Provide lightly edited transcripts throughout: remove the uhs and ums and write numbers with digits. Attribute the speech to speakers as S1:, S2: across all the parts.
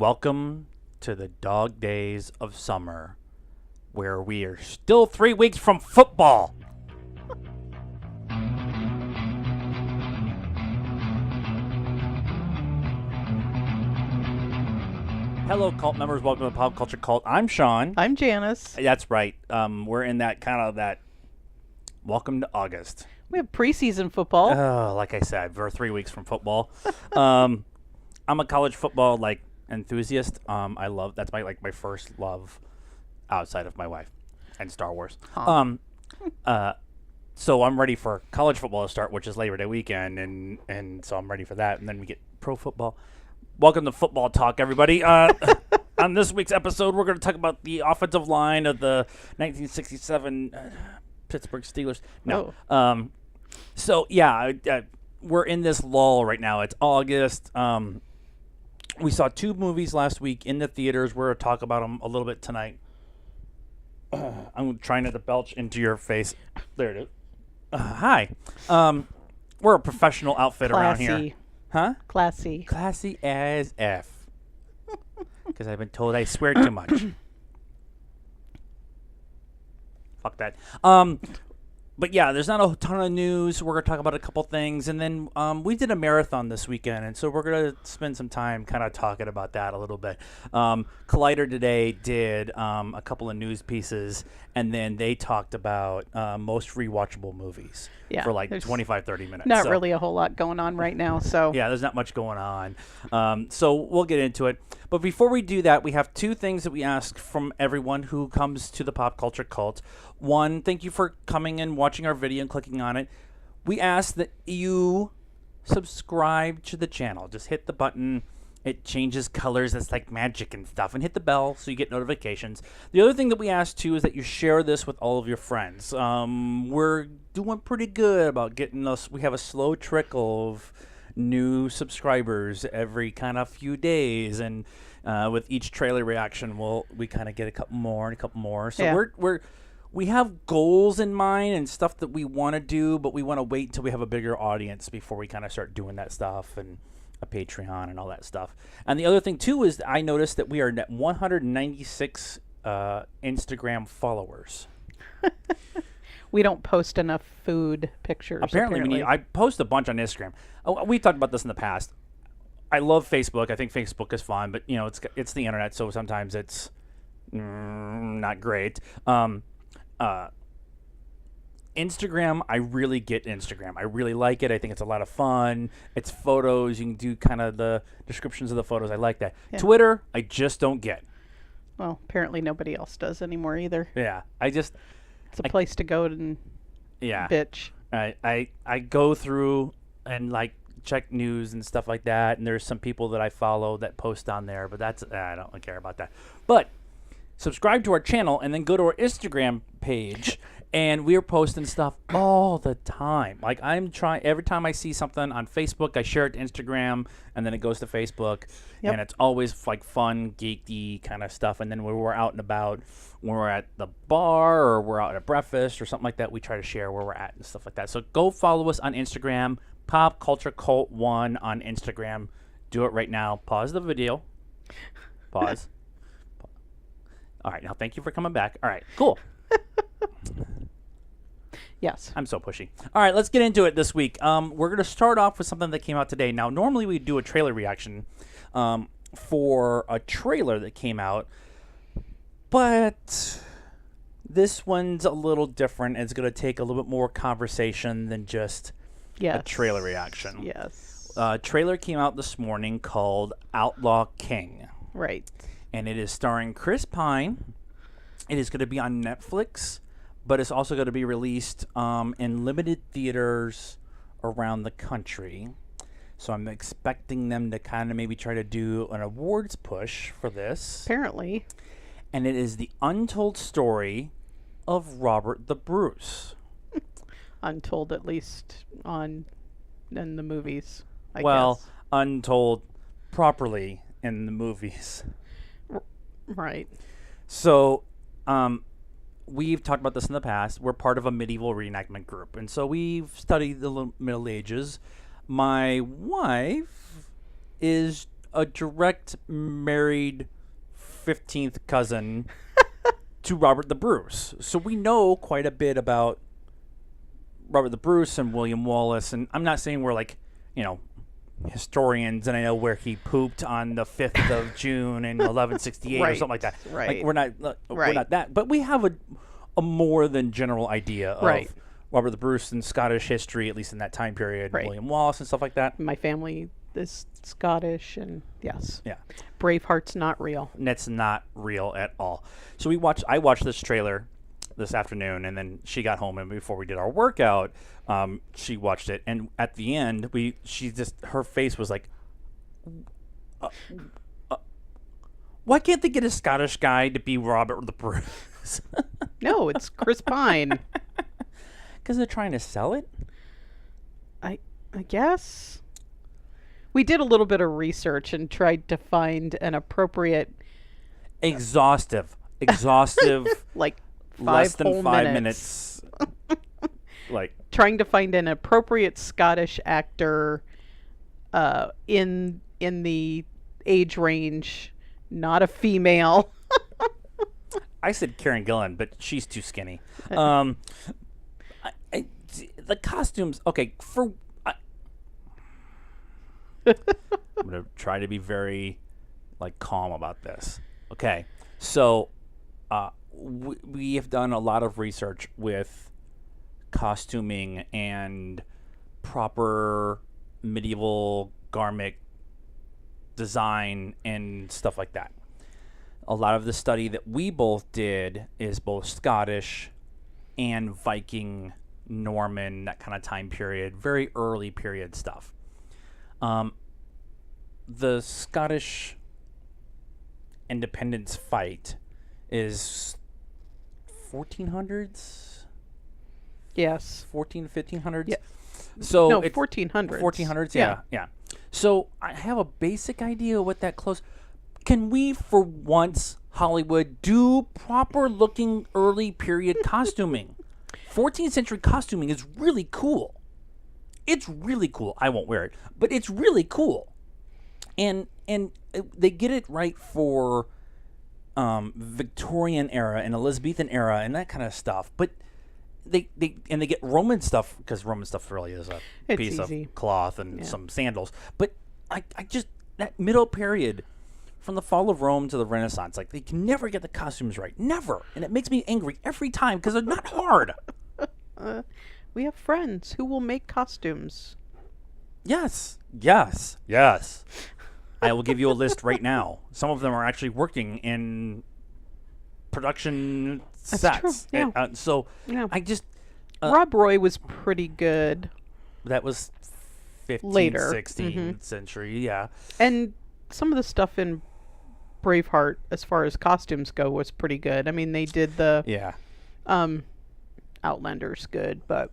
S1: Welcome to the dog days of summer, where we are still 3 weeks from football. Hello, cult members. Welcome to the Pop Culture Cult. I'm Sean.
S2: I'm Janice.
S1: That's right. We're in that kind of that welcome to August.
S2: We have preseason football.
S1: Like I said, we're 3 weeks from football. I'm a college football enthusiast. I love that's my first love outside of my wife and Star Wars.
S2: Huh.
S1: So I'm ready for college football to start, which is Labor Day weekend, and so I'm ready for that. And then we get pro football. Welcome to Football Talk, everybody. On this week's episode, we're going to talk about the offensive line of the 1967 Pittsburgh Steelers. No.
S2: Oh.
S1: So, yeah, we're in this lull right now. It's August. We saw 2 movies last week in the theaters. We're going to talk about them a little bit tonight. I'm trying not to belch into your face. There it is. Hi. We're a professional outfit around here. Huh?
S2: Classy.
S1: Classy as F. Because I've been told I swear too much. Fuck that. But yeah, there's not a ton of news. We're going to talk about a couple things. And then we did a marathon this weekend. And so we're going to spend some time kind of talking about that a little bit. Collider today did a couple of news pieces. And then they talked about most rewatchable movies for like 25, 30 minutes.
S2: Not really a whole lot going on right now. So
S1: yeah, there's not much going on. So we'll get into it. But before we do that, we have 2 things that we ask from everyone who comes to the Pop Culture Cult. One, thank you for coming and watching our video and clicking on it. We ask that you subscribe to the channel. Just hit the button. It changes colors. It's like magic and stuff. And hit the bell so you get notifications. The other thing that we ask, too, is that you share this with all of your friends. We're doing pretty good about getting us. We have a slow trickle of new subscribers every kind of few days. And with each trailer reaction, we kind of get a couple more and a couple more. So
S2: yeah.
S1: We have goals in mind and stuff that we want to do, but we want to wait until we have a bigger audience before we kind of start doing that stuff and a Patreon and all that stuff. And the other thing, too, is I noticed that we are at 196 Instagram followers.
S2: We don't post enough food pictures.
S1: Apparently. I post a bunch on Instagram. We talked about this in the past. I love Facebook. I think Facebook is fun, but, it's the internet, so sometimes it's not great. Instagram, I really get Instagram. I really like it. I think it's a lot of fun. It's photos. You can do kind of the descriptions of the photos. I like that. Yeah. Twitter, I just don't get.
S2: Well, apparently nobody else does anymore either.
S1: Yeah,
S2: it's a place to go and bitch.
S1: I go through and check news and stuff like that, and there's some people that I follow that post on there, but I don't care about that. But subscribe to our channel and then go to our Instagram page, and we're posting stuff all the time. Every time I see something on Facebook, I share it to Instagram, and then it goes to Facebook, and it's always fun, geeky kind of stuff. And then when we're out and about, when we're at the bar or we're out at breakfast or something like that, we try to share where we're at and stuff like that. So go follow us on Instagram, Pop Culture Cult 1 on Instagram. Do it right now. Pause the video. Pause. All right, now thank you for coming back. All right, cool.
S2: Yes.
S1: I'm so pushy. All right, let's get into it this week. We're going to start off with something that came out today. Now, normally we do a trailer reaction for a trailer that came out, but this one's a little different. It's going to take a little bit more conversation than just a trailer reaction.
S2: Yes.
S1: Trailer came out this morning called Outlaw King.
S2: Right.
S1: And it is starring Chris Pine. It is going to be on Netflix, but it's also going to be released in limited theaters around the country. So I'm expecting them to kind of maybe try to do an awards push for this.
S2: Apparently.
S1: And it is the untold story of Robert the Bruce.
S2: Untold, at least in the movies, I
S1: guess.
S2: guess.
S1: Untold properly in the movies.
S2: Right.
S1: So, we've talked about this in the past. We're part of a medieval reenactment group, and so we've studied the Middle Ages. My wife is a direct married 15th cousin to Robert the Bruce. So we know quite a bit about Robert the Bruce and William Wallace. And I'm not saying we're like, historians, and I know where he pooped on the 5th of June in 1168 or something like that.
S2: Right.
S1: Like, we're not that. But we have a more than general idea of Robert the Bruce and Scottish history, at least in that time period, William Wallace and stuff like that.
S2: My family is Scottish, and yes.
S1: Yeah.
S2: Braveheart's not real.
S1: That's not real at all. So I watched this trailer this afternoon, and then she got home, and before we did our workout, she watched it, and at the end, her face was like, why can't they get a Scottish guy to be Robert the Bruce?
S2: No, it's Chris Pine.
S1: Because they're trying to sell it?
S2: I guess. We did a little bit of research and tried to find an appropriate...
S1: Exhaustive.
S2: like
S1: less than
S2: whole
S1: 5 minutes. Like
S2: trying to find an appropriate Scottish actor in the age range, not a female.
S1: I said Karen Gillan, but she's too skinny. The costumes, okay, I'm going to try to be very calm about this. Okay, so we have done a lot of research with costuming and proper medieval garment design and stuff like that. A lot of the study that we both did is both Scottish and Viking, Norman, that kind of time period, very early period stuff. The Scottish independence fight is 1400s?
S2: Yes.
S1: 1500s?
S2: Yeah.
S1: So
S2: no,
S1: it's
S2: 1400s.
S1: 1400s, yeah. So I have a basic idea what that close. Can we, for once, Hollywood, do proper looking early period costuming? 14th century costuming is really cool. It's really cool. I won't wear it, but it's really cool. And they get it right for Victorian era and Elizabethan era and that kind of stuff. But they get Roman stuff, because Roman stuff really is a piece
S2: easy.
S1: of cloth and some sandals. But I just, that middle period from the fall of Rome to the Renaissance, they can never get the costumes right. Never. And it makes me angry every time because they're not hard.
S2: We have friends who will make costumes.
S1: Yes. I will give you a list right now. Some of them are actually working in production sets.
S2: True. Yeah.
S1: I just...
S2: Rob Roy was pretty good.
S1: That was 15th,
S2: Later.
S1: 16th century, yeah.
S2: And some of the stuff in Braveheart, as far as costumes go, was pretty good. I mean, they did the...
S1: Yeah.
S2: Outlander's good, but...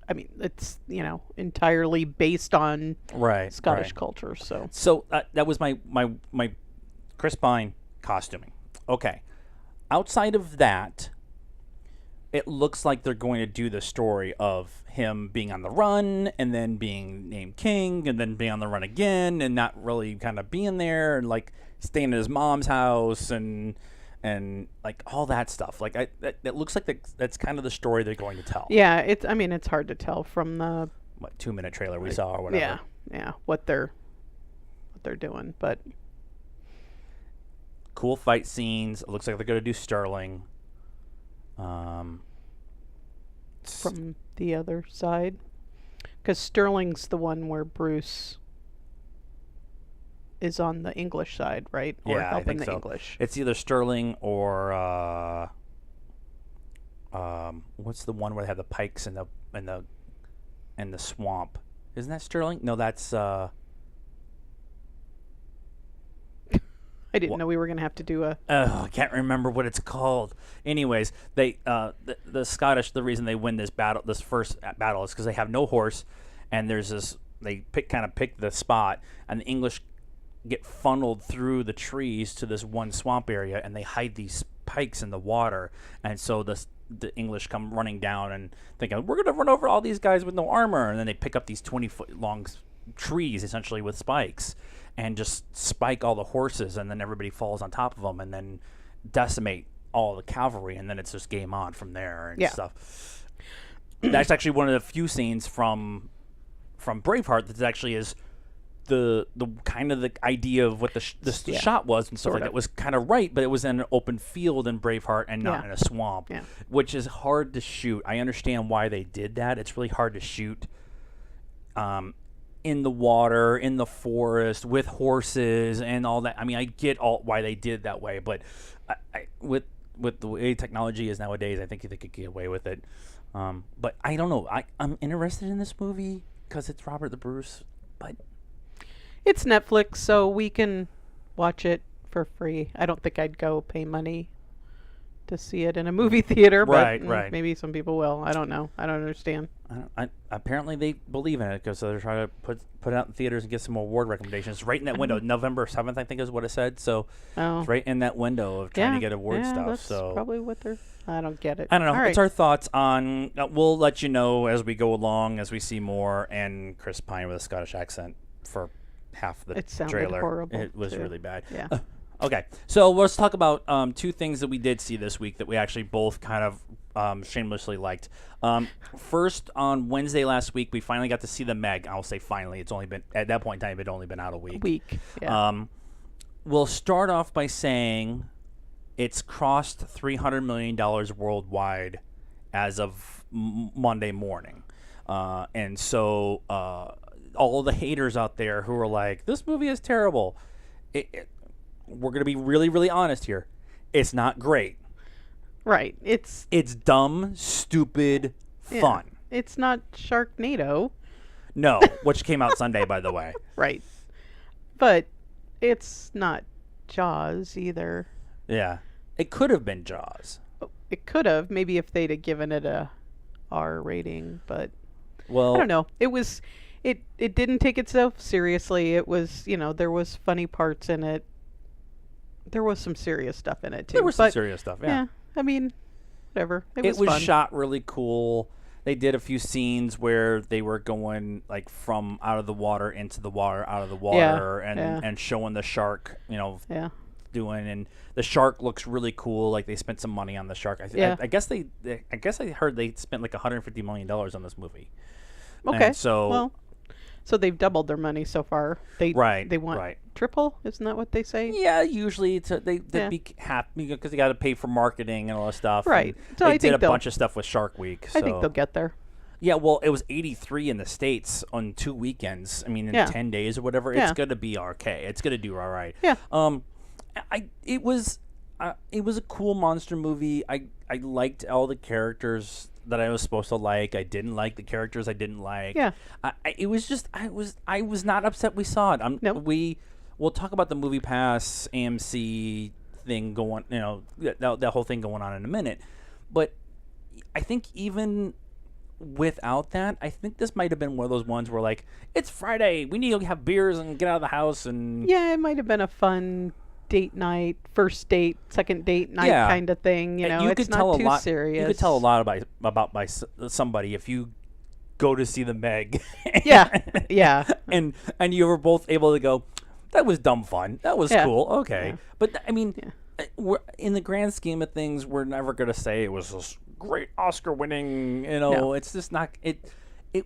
S2: I mean, it's, entirely based on Scottish culture, so...
S1: So, that was my Chris Pine costuming. Okay. Outside of that, it looks like they're going to do the story of him being on the run, and then being named king, and then being on the run again, and not really kind of being there, and, staying at his mom's house, and all that stuff. It looks like that's kind of the story they're going to tell.
S2: Yeah, it's hard to tell from the
S1: 2-minute trailer we saw or whatever.
S2: Yeah, what they're doing, but
S1: cool fight scenes. It looks like they're going to do Sterling.
S2: From the other side, because Sterling's the one where Bruce is on the English side, right? Or
S1: yeah,
S2: helping
S1: I think
S2: the
S1: so.
S2: English.
S1: It's either Sterling or what's the one where they have the pikes and the swamp? Isn't that Sterling? No, that's
S2: I didn't know we were going to have to do a...
S1: I can't remember what it's called. Anyways, they the Scottish, the reason they win this first battle is because they have no horse, and there's this, they pick the spot, and the English get funneled through the trees to this one swamp area, and they hide these pikes in the water, and so the English come running down and thinking, we're going to run over all these guys with no armor, and then they pick up these 20-foot long trees, essentially, with spikes. and just spike all the horses, and then everybody falls on top of them, and then decimate all the cavalry, and then it's just game on from there and stuff. That's actually one of the few scenes from Braveheart that actually is the kind of the idea of what the shot was and stuff like that. It was kind of right, but it was in an open field in Braveheart and not in a swamp, which is hard to shoot. I understand why they did that. It's really hard to shoot in the water, in the forest, with horses and all that. I mean, I get why they did it that way, but with the way technology is nowadays, I think they could get away with it. But I don't know. I'm interested in this movie because it's Robert the Bruce, but
S2: it's Netflix, so we can watch it for free. I don't think I'd go pay money to see it in a movie theater, but
S1: right.
S2: Maybe some people will. I don't know. I don't understand.
S1: Apparently they believe in it because they're trying to put it out in theaters and get some award recommendations. Right in that window, November 7th, I think is what it said. So it's right in that window of trying to get award stuff.
S2: That's
S1: so
S2: probably what they're. I don't get it.
S1: I don't know.
S2: All right.
S1: It's our thoughts on. We'll let you know as we go along, as we see more. And Chris Pine with a Scottish accent for half the trailer.
S2: Horrible.
S1: It was
S2: too.
S1: really bad.
S2: Yeah.
S1: Okay, so let's talk about two things that we did see this week that we actually both kind of shamelessly liked. First, on Wednesday last week, we finally got to see the Meg. I'll say finally. It's only been, at that point in time, it had only been out a week.
S2: Yeah.
S1: We'll start off by saying it's crossed $300 million worldwide as of Monday morning. And so all the haters out there who are like, this movie is terrible, we're going to be really, really honest here. It's not great.
S2: Right. It's
S1: dumb, stupid, fun.
S2: It's not Sharknado.
S1: No, which came out Sunday, by the way.
S2: Right. But it's not Jaws either.
S1: Yeah. It could have been Jaws.
S2: It could have, maybe if they'd have given it a R rating, but
S1: well,
S2: I don't know. It didn't take itself seriously. It was, there was funny parts in it. There was some serious stuff in it too.
S1: There was some serious stuff, yeah.
S2: I mean, whatever. It
S1: was
S2: fun.
S1: Shot really cool. They did a few scenes where they were going like from out of the water into the water, out of the water, and showing the shark, doing, and the shark looks really cool. Like they spent some money on the shark. I guess I heard they spent like $150 million on this movie.
S2: Okay.
S1: And so
S2: they've doubled their money so far. They want triple, isn't that what they say?
S1: Yeah, usually they be happy because they got to pay for marketing and all that stuff.
S2: Right.
S1: So they did a bunch of stuff with Shark Week. So.
S2: I think they'll get there.
S1: Yeah, well, it was 83 in the States on 2 weekends. I mean, in 10 days or whatever. It's going to be okay. It's going to do all right.
S2: Yeah.
S1: It was a cool monster movie. I liked all the characters that I was supposed to like. I didn't like the characters I didn't like.
S2: Yeah.
S1: It was just I was not upset we saw it.
S2: Nope.
S1: We'll talk about the Movie Pass AMC thing going, that whole thing going on in a minute. But I think even without that, I think this might have been one of those ones where like, it's Friday, we need to have beers and get out of the house, and
S2: yeah, it might have been a fun date night, first date, second date night kind of thing. It's not too serious.
S1: You could tell a lot about by somebody if you go to see the Meg.
S2: Yeah.
S1: And you were both able to go, that was dumb fun. That was cool. Okay. Yeah. But I mean, we're, in the grand scheme of things, we're never going to say it was this great Oscar winning,
S2: No.
S1: It's just not, it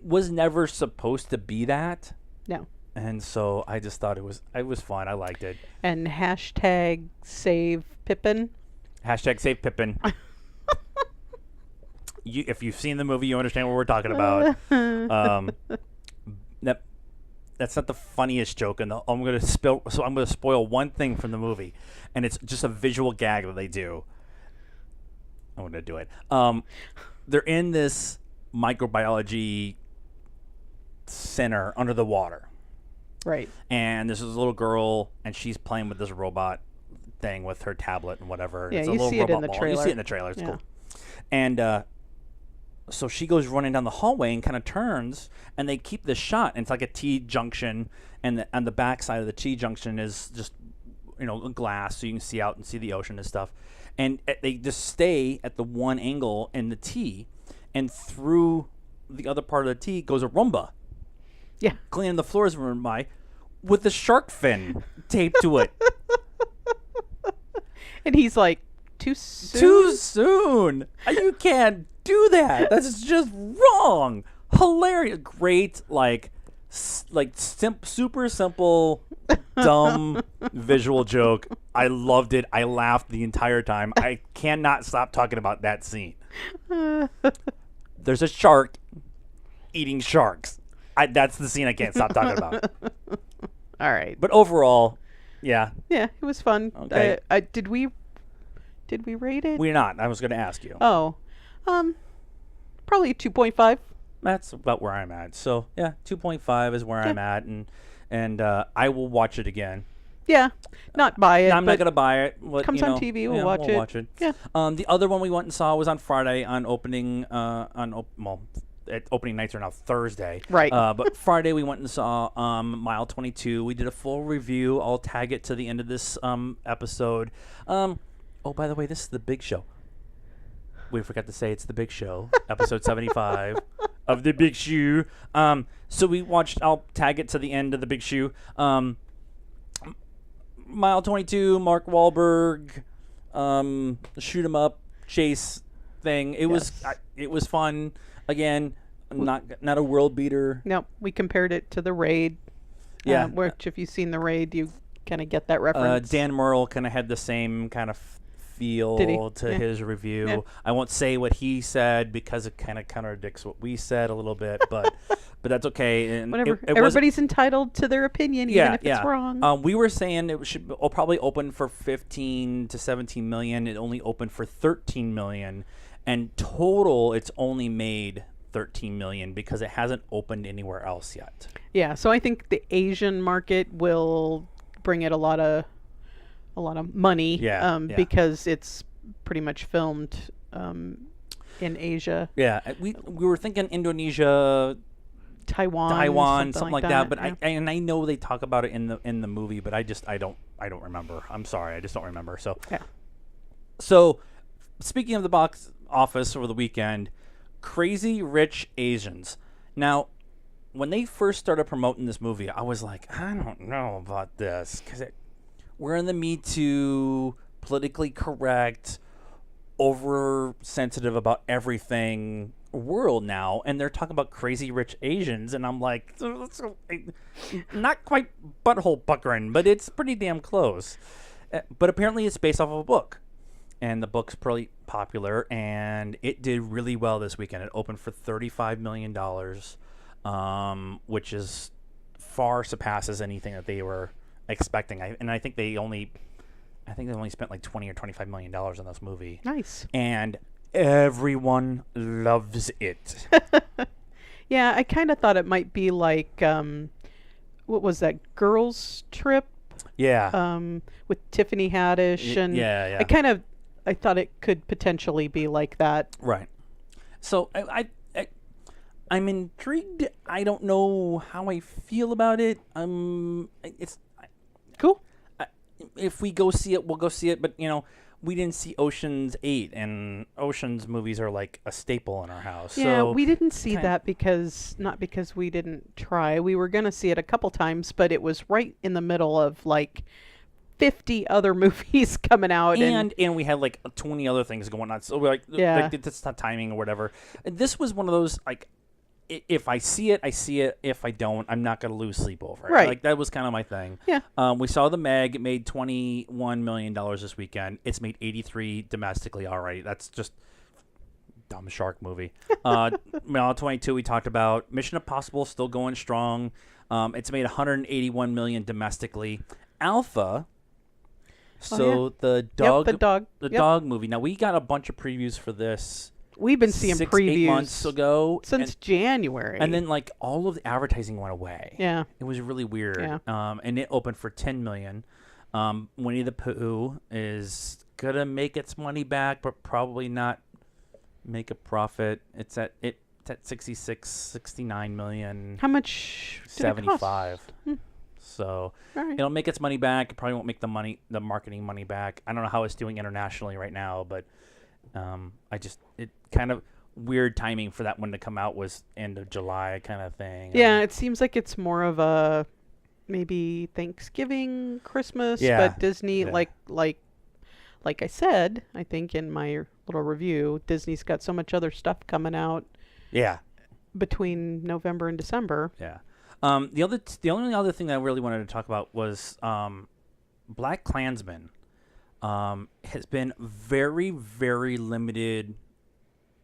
S1: was never supposed to be that.
S2: No.
S1: And so I just thought it was fun. I liked it.
S2: And hashtag save Pippin.
S1: Hashtag save Pippin. If you've seen the movie, you understand what we're talking about. That's not the funniest joke, and I'm going to spoil one thing from the movie, and it's just a visual gag that they do. I'm going to do it. They're in this microbiology center under the water.
S2: Right.
S1: And there's this little girl, and she's playing with this robot thing with her tablet and whatever.
S2: Yeah,
S1: it's a
S2: you
S1: little
S2: see it in
S1: robot
S2: the
S1: ball.
S2: trailer.
S1: You see it in the trailer. It's cool. And so she goes running down the hallway and kind of turns, and they keep this shot. And it's like a T-junction, and on the back side of the T-junction is just, glass, so you can see out and see the ocean and stuff. And they just stay at the one angle in the T, and through the other part of the T goes a Roomba.
S2: Yeah.
S1: Cleaning the floors run by. with the shark fin taped to it.
S2: And he's like, too soon?
S1: Too soon. You can't do that. That's just wrong. Hilarious. Great, super simple, dumb visual joke. I loved it. I laughed the entire time. I cannot stop talking about that scene. There's a shark eating sharks. That's the scene I can't stop talking about.
S2: All right.
S1: But overall, yeah.
S2: Yeah, it was fun.
S1: Okay.
S2: Did we rate it?
S1: We're not. I was going to ask you.
S2: Oh. Probably 2.5.
S1: That's about where I'm at. So, yeah, 2.5 is where I'm at, and I will watch it again.
S2: Yeah. Not buy it.
S1: I'm not going to buy it.
S2: Comes on TV, we'll watch it. Yeah.
S1: The other one we went and saw was on Friday on opening opening nights are now Thursday.
S2: Right.
S1: But Friday we went and saw Mile 22. We did a full review. I'll tag it to the end of this episode. Oh, by the way, this is the big show. We forgot to say it's the big show, episode 75 of the Big Shoe. So we watched. I'll tag it to the end of the Big Shoe. Mile 22, Mark Wahlberg, shoot 'em up chase thing. It was fun. Again, not a world beater.
S2: No, we compared it to the Raid.
S1: Yeah.
S2: Which, if you've seen the Raid, you kind of get that reference.
S1: Dan Merle kind of had the same kind of feel to his review. Yeah. I won't say what he said because it kind of contradicts what we said a little bit, but that's okay. And
S2: whatever. Everybody's entitled to their opinion, even if it's wrong.
S1: We were saying it should probably open for 15 to 17 million. It only opened for 13 million, and total it's only made 13 million because it hasn't opened anywhere else yet.
S2: Yeah, so I think the Asian market will bring it a lot of money. Because it's pretty much filmed in Asia.
S1: Yeah, we were thinking Indonesia,
S2: Taiwan,
S1: something like that. But I know they talk about it in the movie, but I don't remember. I'm sorry, I just don't remember. So So speaking of the box office over the weekend, Crazy Rich Asians. Now, when they first started promoting this movie, I was like, I don't know about this because we're in the Me Too, politically correct, oversensitive about everything world now, and they're talking about Crazy Rich Asians, and I'm like, not quite butthole puckering, but it's pretty damn close. But apparently it's based off of a book, and the book's pretty popular, and it did really well this weekend. It opened for $35 million, which is far surpasses anything that they were expecting. I think they only spent like $20 or $25 million on this movie.
S2: Nice.
S1: And everyone loves it.
S2: Yeah, I kind of thought it might be like what was that, Girls Trip?
S1: Yeah.
S2: With Tiffany Haddish and
S1: yeah.
S2: I thought it could potentially be like that.
S1: Right. So I'm intrigued. I don't know how I feel about it. It's
S2: cool.
S1: If we go see it, we'll go see it. But we didn't see Ocean's 8, and Ocean's movies are like a staple in our house.
S2: Yeah,
S1: so
S2: we didn't see that not because we didn't try. We were gonna see it a couple times, but it was right in the middle of like 50 other movies coming out,
S1: and we had like 20 other things going on. So we're like, it's not timing or whatever. And this was one of those like, if I see it, I see it. If I don't, I'm not going to lose sleep over it.
S2: Right.
S1: Like, that was kind of my thing.
S2: Yeah.
S1: We saw The Meg. It made $21 million this weekend. It's made 83 domestically already. That's just dumb shark movie. Mile 22 we talked about. Mission Impossible still going strong. It's made 181 million domestically. Alpha. So the dog movie. Now, we got a bunch of previews for this.
S2: We've been seeing previews
S1: 8 months ago
S2: since January,
S1: and then like all of the advertising went away.
S2: Yeah,
S1: it was really weird.
S2: Yeah.
S1: And it opened for 10 million. Winnie the Pooh is gonna make its money back, but probably not make a profit. It's at 69 million.
S2: How much?
S1: 75. So
S2: right.
S1: It'll make its money back. It probably won't make the marketing money back. I don't know how it's doing internationally right now, but it kind of weird timing for that one to come out was end of July kind of thing.
S2: Yeah, it seems like it's more of a maybe Thanksgiving, Christmas,
S1: Yeah.
S2: but Disney,
S1: Yeah.
S2: like I said, I think in my little review, Disney's got so much other stuff coming out
S1: Yeah.
S2: between November and December.
S1: Yeah. The only other thing that I really wanted to talk about was Black Klansman has been very, very limited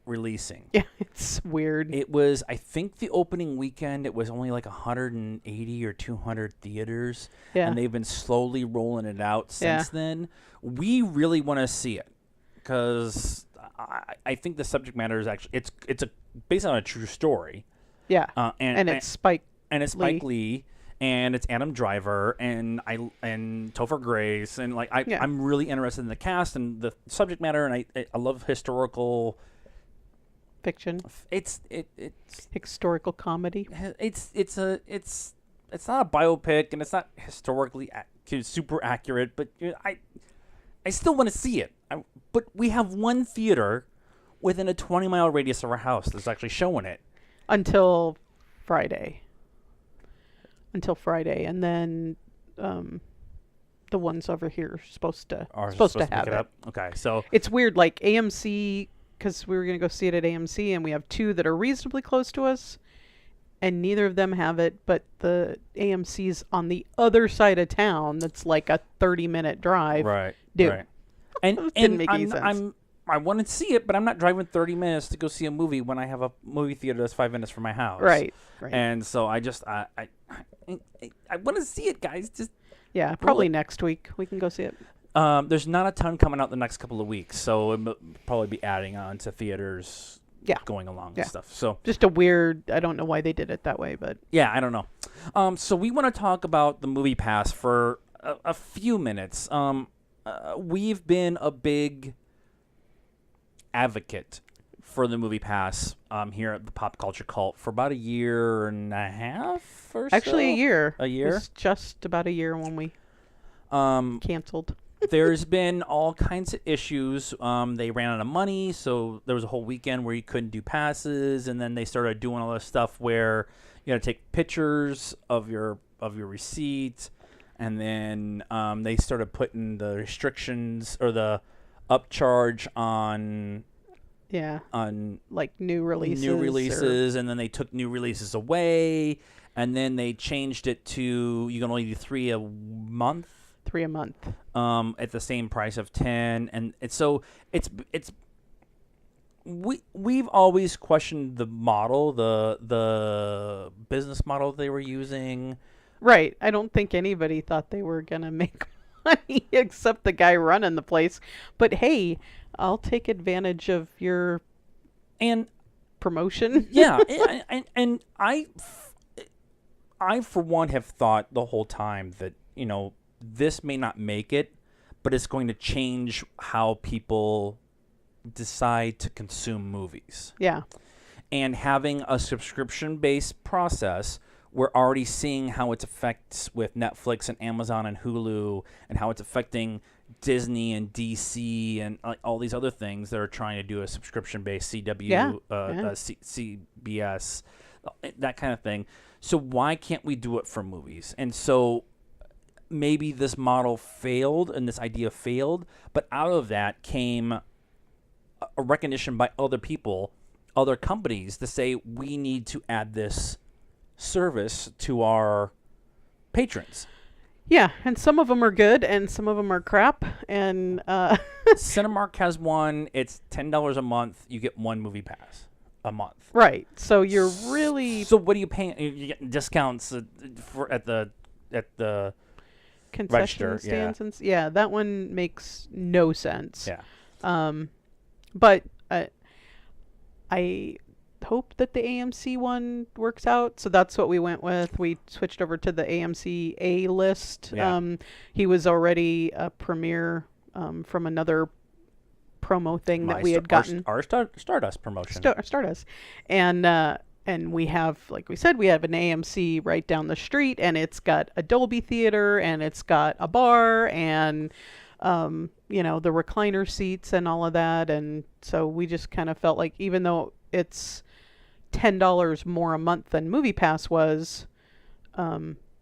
S1: releasing.
S2: Yeah, it's weird.
S1: It was, I think, the opening weekend. It was only like 180 or 200 theaters, and they've been slowly rolling it out since then. We really want to see it because I think the subject matter is actually it's based on a true story.
S2: Yeah,
S1: and
S2: it's Spike
S1: Lee. And it's Adam Driver and Topher Grace and I'm really interested in the cast and the subject matter, and I love historical
S2: fiction.
S1: It's
S2: historical comedy.
S1: It's not a biopic and it's not historically super accurate, but I still want to see it. But we have one theater within a 20-mile radius of our house that's actually showing it
S2: until Friday. And then the ones over here are supposed to have it.
S1: Okay, so
S2: it's weird. Like AMC, because we were going to go see it at AMC, and we have two that are reasonably close to us, and neither of them have it. But the AMC's on the other side of town. That's like a 30-minute drive.
S1: Right.
S2: Dude,
S1: right. And
S2: didn't make any sense.
S1: I want to see it, but I'm not driving 30 minutes to go see a movie when I have a movie theater that's 5 minutes from my house.
S2: Right.
S1: And so I want to see it, guys. Just
S2: probably next week we can go see it.
S1: There's not a ton coming out the next couple of weeks, so it'll probably be adding on to theaters. Going along and stuff. So
S2: just a weird. I don't know why they did it that way, but
S1: I don't know. So we want to talk about the Movie Pass for a few minutes. We've been a big advocate for the Movie Pass here at the Pop Culture Cult for about a year and a half or so.
S2: Actually, a year.
S1: A year?
S2: It was just about a year when we canceled.
S1: There's been all kinds of issues. They ran out of money, so there was a whole weekend where you couldn't do passes, and then they started doing all this stuff where you got to take pictures of your receipt, and then they started putting the restrictions or the upcharge on
S2: like new releases,
S1: and then they took new releases away, and then they changed it to you can only do 3 a month at the same price of 10, and so we've always questioned the model, the business model they were using.
S2: Right. I don't think anybody thought they were gonna make money except the guy running the place. But hey, I'll take advantage of your promotion.
S1: Yeah, and I for one have thought the whole time that this may not make it, but it's going to change how people decide to consume movies.
S2: Yeah.
S1: And having a subscription-based process, we're already seeing how it affects with Netflix and Amazon and Hulu, and how it's affecting Disney and DC and all these other things that are trying to do a subscription-based CW, CBS, that kind of thing. So why can't we do it for movies? And so maybe this model failed and this idea failed, but out of that came a recognition by other people, other companies, to say we need to add this service to our patrons.
S2: Yeah, and some of them are good and some of them are crap. And
S1: Cinemark has one. It's $10 a month. You get one movie pass a month.
S2: Right. So you're really.
S1: So what are you paying? You get discounts at the
S2: concession
S1: register.
S2: stands. Yeah, that one makes no sense.
S1: Yeah.
S2: But I hope that the AMC one works out. So that's what we went with. We switched over to the AMC A list.
S1: Yeah.
S2: He was already a premiere from another promo thing that we had gotten.
S1: Our Stardust promotion.
S2: Stardust. And we have, like we said, we have an AMC right down the street, and it's got a Dolby theater, and it's got a bar, and the recliner seats and all of that. And so we just kind of felt like, even though it's $10 more a month than MoviePass was,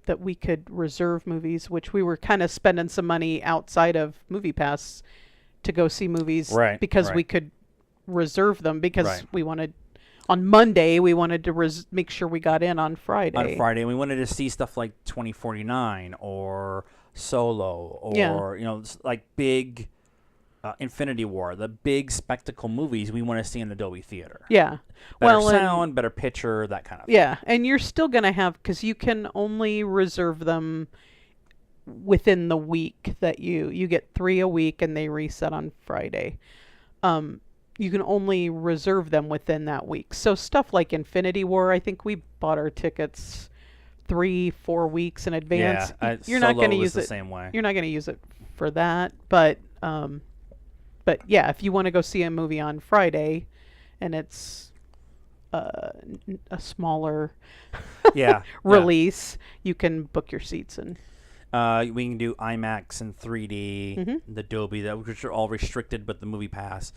S2: that we could reserve movies, which we were kind of spending some money outside of MoviePass to go see movies,
S1: Right,
S2: because
S1: right.
S2: we could reserve them because
S1: Right.
S2: we wanted on Monday we wanted to make sure we got in on Friday.
S1: On Friday, we wanted to see stuff like 2049 or Solo or
S2: Yeah.
S1: you know, like big Infinity War, the big spectacle movies we want to see in the Dolby Theater.
S2: Yeah.
S1: Better
S2: Well, and-
S1: sound, better picture, that kind of thing.
S2: Yeah, and you're still going to have, because you can only reserve them within the week that you get 3 a week and they reset on Friday. You can only reserve them within that week. So stuff like Infinity War, I think we bought our tickets 3-4 weeks in advance. You're not going to use
S1: the
S2: it
S1: same way.
S2: You're not going to use it for that, but yeah, if you want to go see a movie on Friday and it's a smaller
S1: Yeah.
S2: release, you can book your seats and
S1: We can do IMAX and 3D, the Dolby, which are all restricted, but the Movie Pass.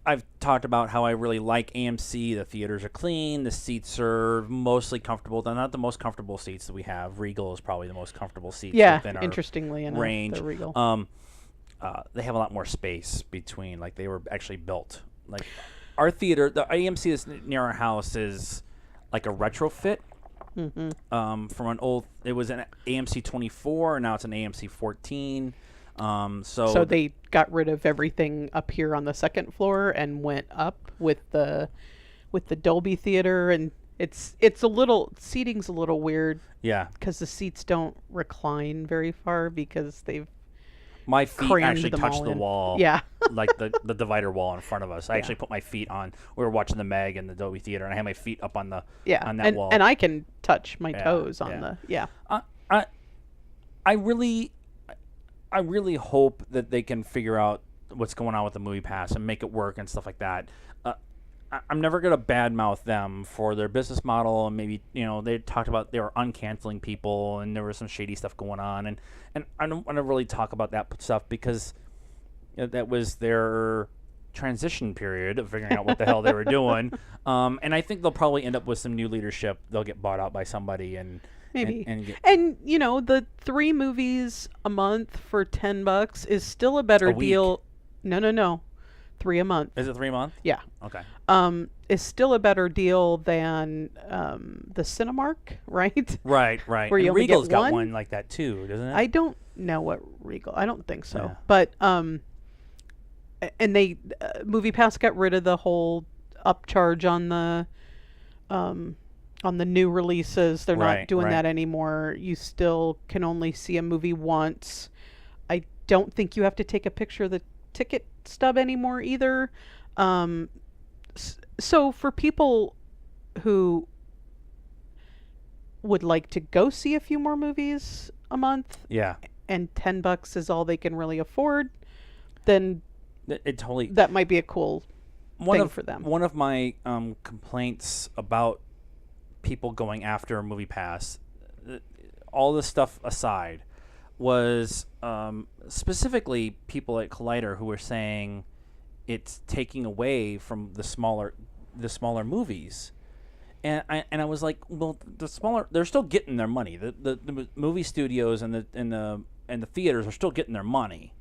S1: I've talked about how I really like AMC. The theaters are clean. The seats are mostly comfortable. They're not the most comfortable seats that we have. Regal is probably the most comfortable seats within our
S2: interestingly enough,
S1: range.
S2: the Regal.
S1: They have a lot more space between. Like, they were actually built. Like, our theater, the AMC that's near our house is like a retrofit. From an old, it was an AMC 24, and now it's an AMC 14.
S2: So they got rid of everything up here on the second floor and went up with the Dolby theater, and it's a little, seating's a little weird.
S1: Yeah,
S2: because the seats don't recline very far because they've
S1: my feet
S2: crammed
S1: actually
S2: them
S1: touched
S2: all
S1: the
S2: in.
S1: wall.
S2: Yeah.
S1: Like the divider wall in front of us. I actually put my feet on. We were watching the Meg in the Dolby Theater, and I had my feet up on the on that wall.
S2: And I can touch my toes on the
S1: I really hope that they can figure out what's going on with the Movie Pass and make it work and stuff like that. I'm never gonna badmouth them for their business model, and maybe they talked about they were uncanceling people and there was some shady stuff going on, and I don't want to really talk about that stuff because that was their transition period of figuring out what the hell they were doing. And I think they'll probably end up with some new leadership. They'll get bought out by somebody and
S2: maybe.
S1: And
S2: The 3 movies a month for $10 is still a better deal. No. 3 a month.
S1: Is it 3 a month?
S2: Yeah.
S1: Okay.
S2: Is still a better deal than the Cinemark, right?
S1: Right.
S2: Where you
S1: and
S2: only
S1: Regal's
S2: get
S1: got
S2: one?
S1: one like that too, doesn't it?
S2: I don't know what Regal. I don't think so.
S1: Yeah.
S2: But and they MoviePass got rid of the whole upcharge on the new releases. They're not doing that anymore. You still can only see a movie once. I don't think you have to take a picture of the ticket stub anymore either. So for people who would like to go see a few more movies a month,
S1: yeah,
S2: and $10 is all they can really afford, then
S1: it totally
S2: that might be a cool thing for them.
S1: One of my complaints about people going after a Movie Pass, all this stuff aside, was specifically people at Collider who were saying it's taking away from the smaller movies. And I was like, well, they're still getting their money. The movie studios and the theaters are still getting their money.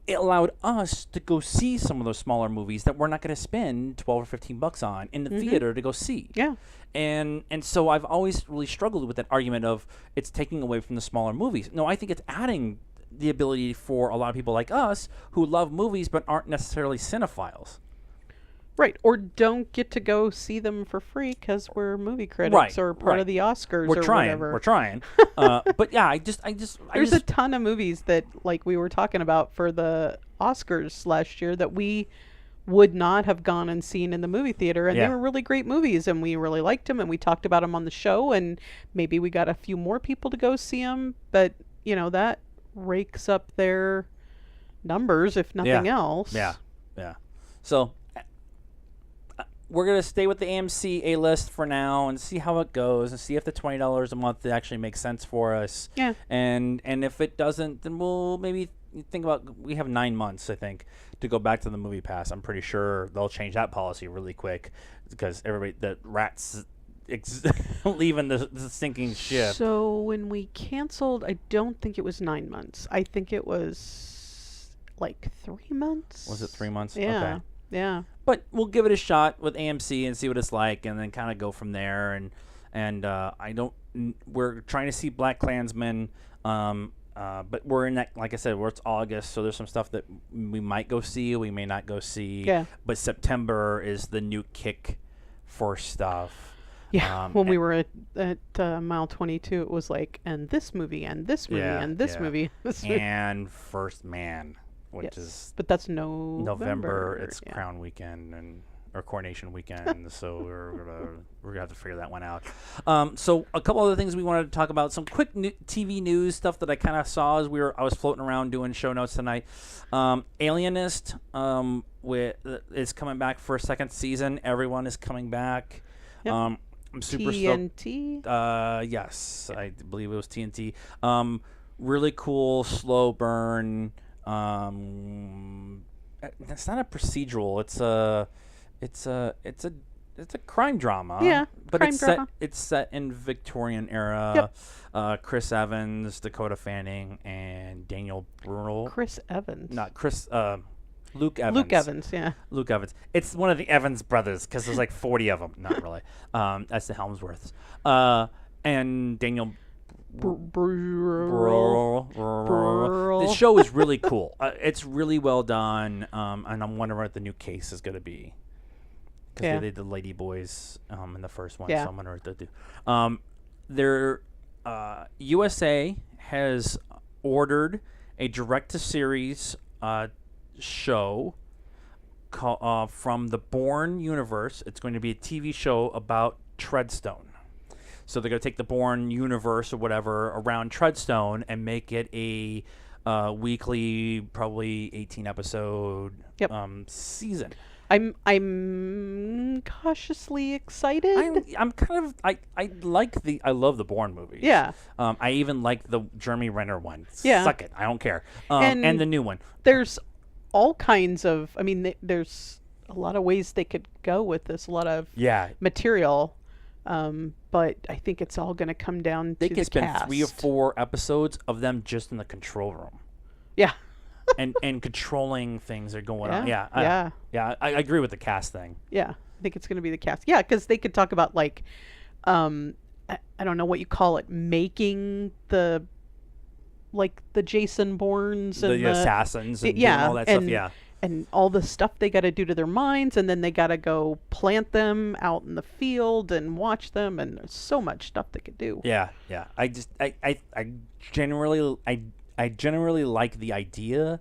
S1: It allowed us to go see some of those smaller movies that we're not going to spend $12 or $15 on in the theater to go see.
S2: Yeah.
S1: And so I've always really struggled with that argument of it's taking away from the smaller movies. No, I think it's adding the ability for a lot of people like us who love movies but aren't necessarily cinephiles.
S2: Right, or don't get to go see them for free because we're movie critics or part of the Oscars or whatever.
S1: We're trying. But yeah,
S2: There's a ton of movies that, like we were talking about for the Oscars last year, that we would not have gone and seen in the movie theater, and they were really great movies, and we really liked them, and we talked about them on the show, and maybe we got a few more people to go see them, but that rakes up their numbers if nothing else.
S1: Yeah. So we're going to stay with the AMC A-list for now and see how it goes and see if the $20 a month actually makes sense for us.
S2: Yeah.
S1: And if it doesn't, then we'll maybe think about, we have 9 months, I think, to go back to the Movie Pass. I'm pretty sure they'll change that policy really quick because the rats leaving the sinking ship.
S2: So when we canceled, I don't think it was 9 months. I think it was like 3 months.
S1: Was it 3 months?
S2: Yeah.
S1: Okay.
S2: Yeah.
S1: But we'll give it a shot with AMC and see what it's like, and then kind of go from there. And we're trying to see Black Klansman, but we're in that, like I said, it's August, so there's some stuff that we might go see, we may not go see.
S2: Yeah.
S1: But September is the new kick for stuff.
S2: Yeah. When we were at mile 22, it was like, and this movie, and this movie, and this movie,
S1: and First Man, which is
S2: but that's November.
S1: It's Crown Weekend or Coronation Weekend, so we're gonna have to figure that one out. So a couple other things we wanted to talk about, some quick TV news stuff that I kind of saw as I was floating around doing show notes tonight. Alienist is coming back for a second season. Everyone is coming back.
S2: Yep.
S1: I'm super
S2: TNT.
S1: Yes, I believe it was TNT. Really cool, slow burn. It's not a procedural. It's a crime drama.
S2: Yeah,
S1: but
S2: crime drama.
S1: It's set in Victorian era.
S2: Yep.
S1: Chris Evans, Dakota Fanning, and Daniel Brühl.
S2: Chris Evans.
S1: Not Chris. Luke Evans.
S2: Luke Evans, yeah.
S1: Luke Evans. It's one of the Evans brothers because there's like 40 of them. Not really. That's the Helmsworths. And Daniel Brühl. The show is really cool. It's really well done. And I'm wondering what the new case is going to be. Because they did the Lady Boys in the first one.
S2: Yeah.
S1: So I'm wondering what they'll do. USA has ordered a direct-to-series show from the Bourne universe. It's going to be a TV show about Treadstone. So they're going to take the Bourne universe or whatever around Treadstone and make it a weekly, probably 18-episode season.
S2: I'm cautiously excited.
S1: I love the Bourne movies.
S2: Yeah.
S1: I even like the Jeremy Renner one.
S2: Yeah.
S1: Suck it. I don't care. And the new one.
S2: There's all kinds of, there's a lot of ways they could go with this, a lot of material. But I think it's all going to come down to the cast.
S1: They could spend 3 or 4 episodes of them just in the control room.
S2: Yeah.
S1: and controlling things that are going on. Yeah. I agree with the cast thing.
S2: Yeah. I think it's going to be the cast. Yeah, because they could talk about I don't know what you call it, making the Jason Bournes and
S1: the assassins and doing all that stuff. Yeah.
S2: And all the stuff they got to do to their minds, and then they got to go plant them out in the field and watch them, and there's so much stuff they could do.
S1: Yeah. I generally like the idea.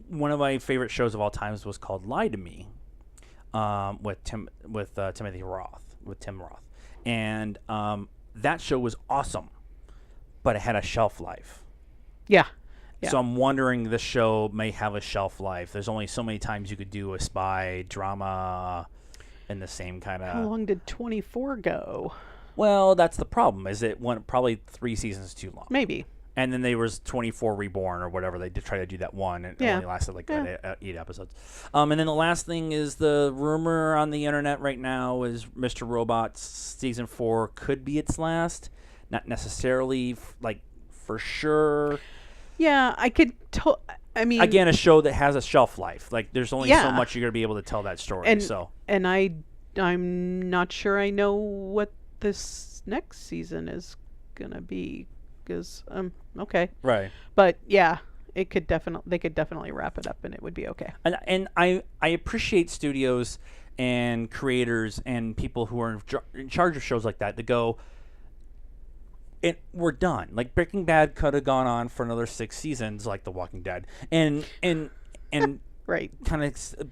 S1: One of my favorite shows of all times was called Lie to Me, with Tim Roth, and that show was awesome, but it had a shelf life.
S2: Yeah.
S1: So I'm wondering this show may have a shelf life. There's only so many times you could do a spy drama in the same kind of.
S2: How long did 24 go?
S1: Well, that's the problem. Is it went probably 3 seasons too long?
S2: Maybe.
S1: And then there was 24 Reborn or whatever. They did try to do that one, and it only lasted 8 episodes. And then the last thing is the rumor on the internet right now is Mr. Robot's season 4 could be its last. Not necessarily for sure.
S2: Yeah, I could.
S1: Again, a show that has a shelf life. There's only so much you're gonna be able to tell that story.
S2: And I'm not sure I know what this next season is gonna be, because okay.
S1: Right.
S2: But yeah, they could definitely wrap it up, and it would be okay.
S1: And I appreciate studios and creators and people who are in charge of shows like that to go. We're done. Breaking Bad could have gone on for another 6 seasons, like The Walking Dead, and
S2: right.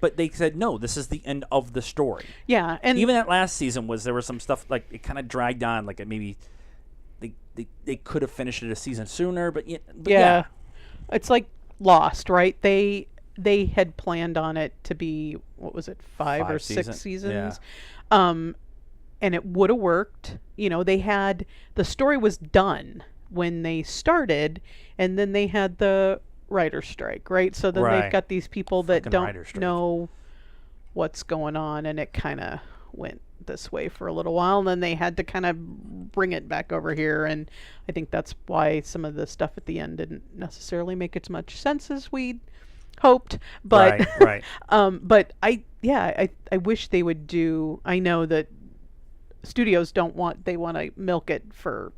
S1: But they said no. This is the end of the story.
S2: Yeah, and
S1: even that last season there was some stuff it kind of dragged on. It maybe they could have finished it a season sooner, but yeah.
S2: It's like Lost, right? They had planned on it to be, what was it, 5 or 6 seasons.
S1: Yeah.
S2: And it would have worked. The story was done when they started, and then they had the writer's strike, right? So then they've got these people that don't know what's going on, and it kind of went this way for a little while, and then they had to kind of bring it back over here, and I think that's why some of the stuff at the end didn't necessarily make as much sense as we hoped. But
S1: right.
S2: but I wish they would do. I know that studios they want to milk it for,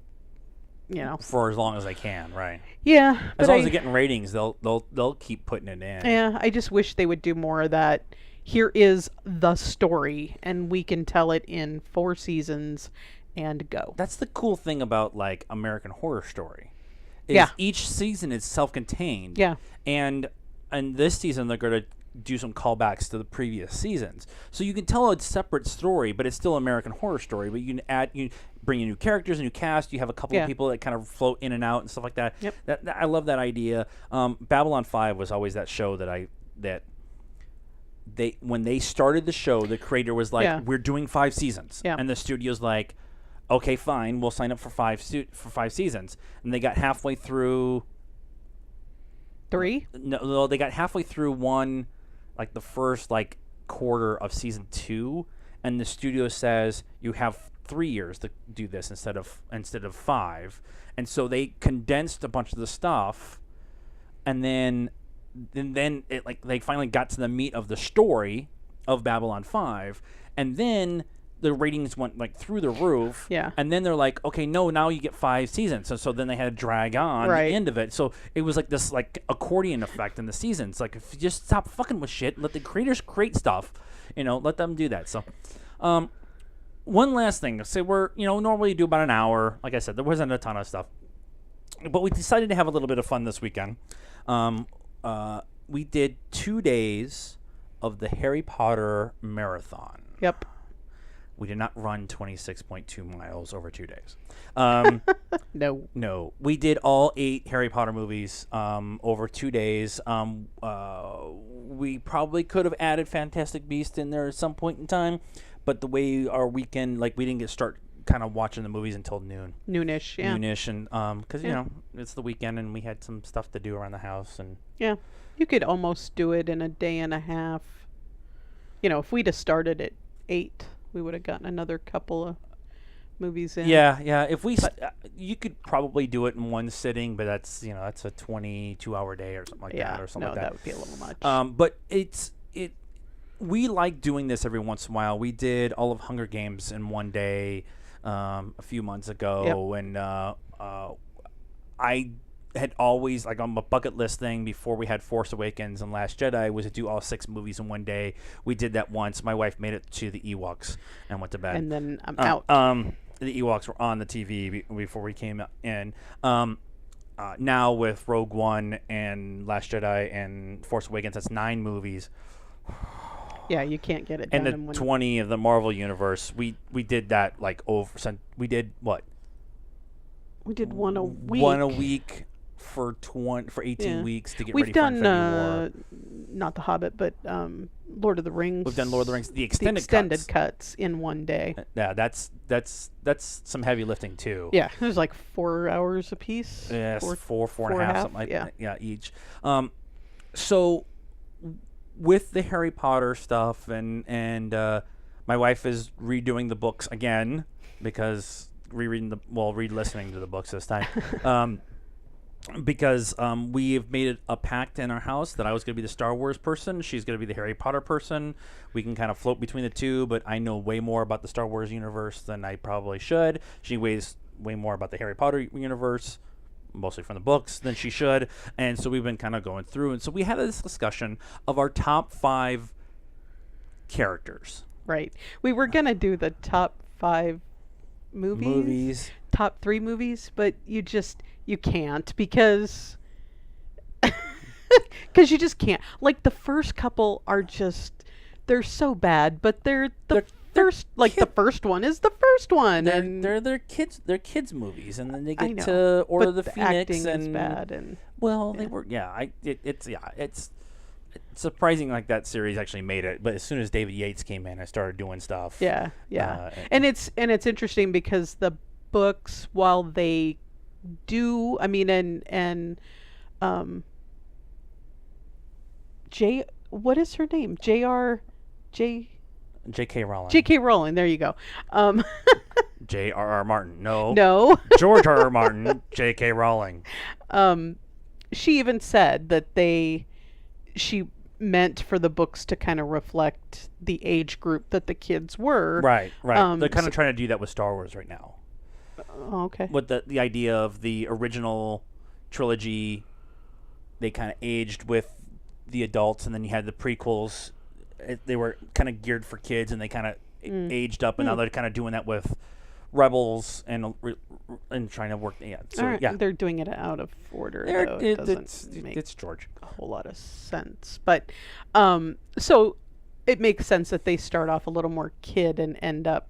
S1: For as long as they can, right?
S2: Yeah,
S1: As long as they're getting ratings, they'll keep putting it in.
S2: Yeah, I just wish they would do more of that. Here is the story, and we can tell it in 4 seasons and go.
S1: That's the cool thing about like American Horror Story.
S2: Yeah.
S1: Each season is self-contained.
S2: Yeah.
S1: And this season they're going to do some callbacks to the previous seasons, so you can tell a separate story, but it's still American Horror Story. But you bring in new characters, a new cast. You have a couple of people that kind of float in and out and stuff like that.
S2: Yep.
S1: I love that idea. Babylon 5 was always that show that when they started the show, the creator was like, "We're doing 5 seasons," and the studio's like, "Okay, fine, we'll sign up for 5 seasons." And they got halfway through.
S2: 3?
S1: No, they got halfway through one, like the first quarter of season 2, and the studio says you have 3 years to do this instead of 5, and so they condensed a bunch of the stuff, and then it they finally got to the meat of the story of Babylon 5, and then the ratings went through the roof.
S2: Yeah.
S1: And then they're like, okay, no, now you get 5 seasons. So then they had to drag on the end of it. So it was like this accordion effect in the seasons. Like, if you just stop fucking with shit, let the creators create stuff, let them do that. So one last thing. So we're, normally do about an hour. Like I said, there wasn't a ton of stuff. But we decided to have a little bit of fun this weekend. We did 2 days of the Harry Potter marathon.
S2: Yep.
S1: We did not run 26.2 miles over 2 days.
S2: No.
S1: We did all 8 Harry Potter movies over 2 days. We probably could have added Fantastic Beasts in there at some point in time, but the way our weekend, we didn't start kind of watching the movies until noon.
S2: Noonish, yeah.
S1: Noonish, and because it's the weekend and we had some stuff to do around the house, and
S2: you could almost do it in a day and a half. If we'd have started at 8. We would have gotten another couple of movies in.
S1: Yeah. If you could probably do it in one sitting, but that's that's a 22-hour day or something like that, or something like that.
S2: That would be a little much.
S1: But we like doing this every once in a while. We did all of Hunger Games in one day a few months ago, and I had always, on my bucket list thing before we had Force Awakens and Last Jedi, was to do all 6 movies in one day. We did that once. My wife made it to the Ewoks and went to bed.
S2: And then I'm out.
S1: The Ewoks were on the TV before we came in. Now with Rogue One and Last Jedi and Force Awakens, that's 9 movies.
S2: Yeah, you can't get it done.
S1: And the 20 of the Marvel Universe, we did that we did what?
S2: We did one a week.
S1: One a week for 18 weeks to get ready for Infinity War.
S2: Not The Hobbit, but Lord of the Rings.
S1: We've done Lord of the Rings, the extended
S2: cuts in one day.
S1: Yeah, that's some heavy lifting too.
S2: Yeah, it was 4 hours a piece.
S1: Yes, four and a half, something like that. Yeah, each. So with the Harry Potter stuff, and my wife is redoing the books again because re-listening to the books this time. Because we have made it a pact in our house that I was going to be the Star Wars person. She's going to be the Harry Potter person. We can kind of float between the two, but I know way more about the Star Wars universe than I probably should. She weighs way more about the Harry Potter universe, mostly from the books, than she should. And so we've been kind of going through. And so we had this discussion of our top 5 characters.
S2: Right. We were going to do the top 5 movies. Top 3 movies, but you can't because you just can't. The first couple are they're so bad, but they're the first one is the first one.
S1: They're kids movies, and then they get to Order of the Phoenix,
S2: acting
S1: and
S2: is bad, and
S1: they were it's surprising that series actually made it, but as soon as David Yates came in, I started doing stuff. And it's interesting because the books, while they do, what is her name? J.R. J.K. Rowling.
S2: J.K. Rowling. There you go.
S1: J.R.R. Martin. No.
S2: No.
S1: George R.R. Martin. J.K. Rowling.
S2: She even said that she meant for the books to kind of reflect the age group that the kids were.
S1: Right. They're kind of trying to do that with Star Wars right now.
S2: Okay.
S1: With the idea of the original trilogy, they kind of aged with the adults, and then you had the prequels. They were kind of geared for kids, and they kind of aged up, and now they're kind of doing that with Rebels and trying to work. Yeah, so
S2: All right.
S1: yeah,
S2: They're doing it out of order. Though. It doesn't make
S1: it's George.
S2: a whole lot of sense, but so it makes sense that they start off a little more kid and end up